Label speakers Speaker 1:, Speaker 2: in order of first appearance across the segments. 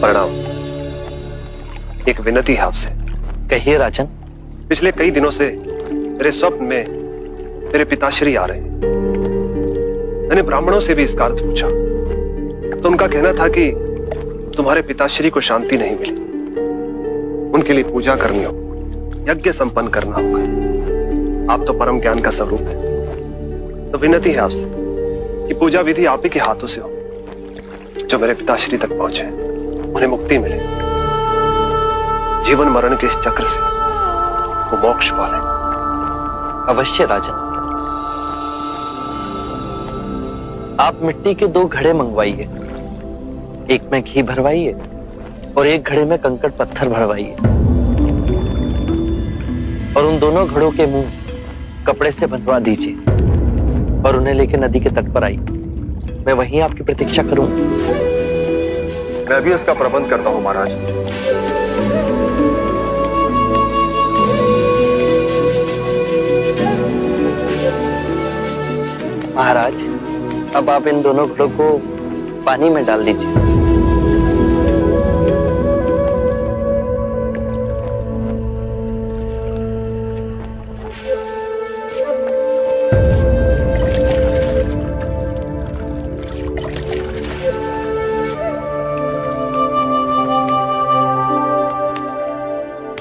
Speaker 1: प्रणाम। एक विनती है आपसे।
Speaker 2: कहिए राजन।
Speaker 1: पिछले कई दिनों से मेरे स्वप्न में मेरे पिताश्री आ रहे हैं। मैंने ब्राह्मणों से भी इसका अर्थ पूछा तो उनका कहना था कि तुम्हारे पिताश्री को शांति नहीं मिली, उनके लिए पूजा करनी हो, यज्ञ संपन्न करना होगा। आप तो परम ज्ञान का स्वरूप है, तो विनती है आपसे कि पूजा विधि आप ही के हाथों से हो, जो मेरे पिताश्री तक पहुंचे, उन्हें मुक्ति मिले, जीवन मरण के इस चक्र से वो मोक्ष पाले।
Speaker 2: अवश्य राजन। आप मिट्टी के 2 घड़े मंगवाइए, एक में घी भरवाइए और एक घड़े में कंकड़ पत्थर भरवाइए, और उन दोनों घड़ों के मुंह कपड़े से बंधवा दीजिए और उन्हें लेकर नदी के तट पर आइए। मैं वहीं आपकी प्रतीक्षा करूंगा।
Speaker 1: मैं भी इसका प्रबंध करता हूं महाराज।
Speaker 2: महाराज, अब आप इन दोनों घड़ों को पानी में डाल दीजिए।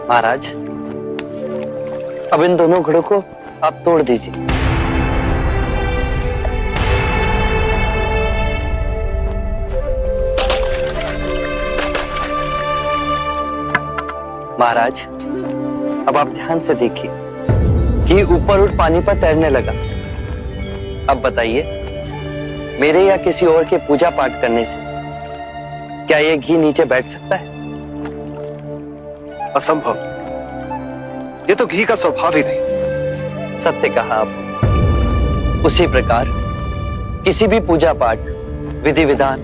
Speaker 2: महाराज, अब इन दोनों घड़ों को आप तोड़ दीजिए। महाराज, अब आप ध्यान से देखिए कि ऊपर उठ पानी पर तैरने लगा। अब बताइए, मेरे या किसी और के पूजा पाठ करने से क्या यह घी नीचे बैठ सकता है?
Speaker 1: असंभव। ये तो घी का स्वभाव ही नहीं।
Speaker 2: सत्य कहा आप। उसी प्रकार किसी भी पूजा पाठ, विधि विधान,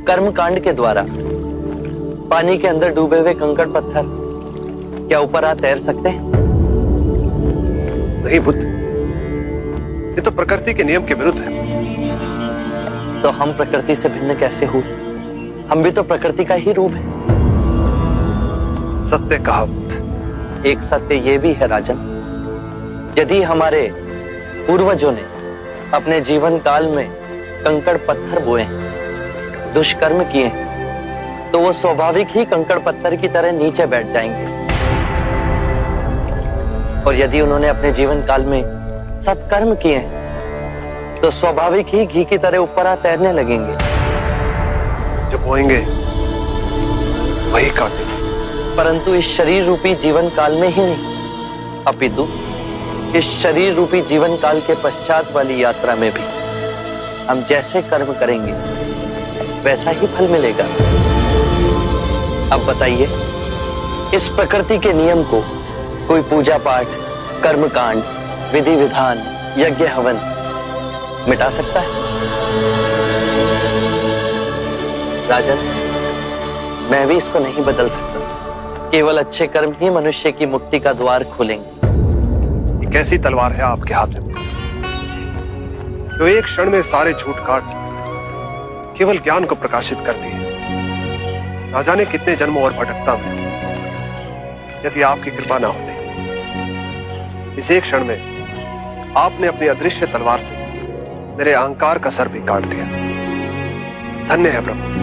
Speaker 2: कर्म कांड के द्वारा पानी के अंदर डूबे हुए कंकड़ पत्थर क्या ऊपर आ तैर सकते हैं?
Speaker 1: नहीं बुद्ध, ये तो प्रकृति के नियम के विरुद्ध है।
Speaker 2: तो हम प्रकृति से भिन्न कैसे हुए? हम भी तो प्रकृति का ही रूप है।
Speaker 1: सत्य कहा बुद्ध।
Speaker 2: एक सत्य ये भी है राजन, यदि हमारे पूर्वजों ने अपने जीवन काल में कंकड़ पत्थर बोए, दुष्कर्म किए, तो वो स्वाभाविक ही कंकड़ पत्थर की तरह नीचे बैठ जाएंगे। और यदि उन्होंने अपने जीवन काल में सत्कर्म किए तो स्वाभाविक ही घी की तरह ऊपर आ तैरने लगेंगे।
Speaker 1: जो बोएंगे वही काटेंगे।
Speaker 2: परंतु इस शरीर रूपी जीवन काल में ही नहीं, अपितु इस शरीर रूपी जीवन काल के पश्चात वाली यात्रा में भी हम जैसे कर्म करेंगे वैसा ही फल मिलेगा। अब बताइए, इस प्रकृति के नियम को कोई पूजा पाठ, कर्म कांड, विधि विधान, यज्ञ हवन मिटा सकता है? राजन, मैं भी इसको नहीं बदल सकता। केवल अच्छे कर्म ही मनुष्य की मुक्ति का द्वार खोलेंगे।
Speaker 1: ये कैसी तलवार है आपके हाथ में, जो एक क्षण में सारे झूठ काट केवल ज्ञान को प्रकाशित करती है। ना जाने कितने जन्मों और भटकता में यदि आपकी कृपा ना होती, इस एक क्षण में आपने अपनी अदृश्य तलवार से मेरे अहंकार का सर भी काट दिया। धन्य है प्रभु।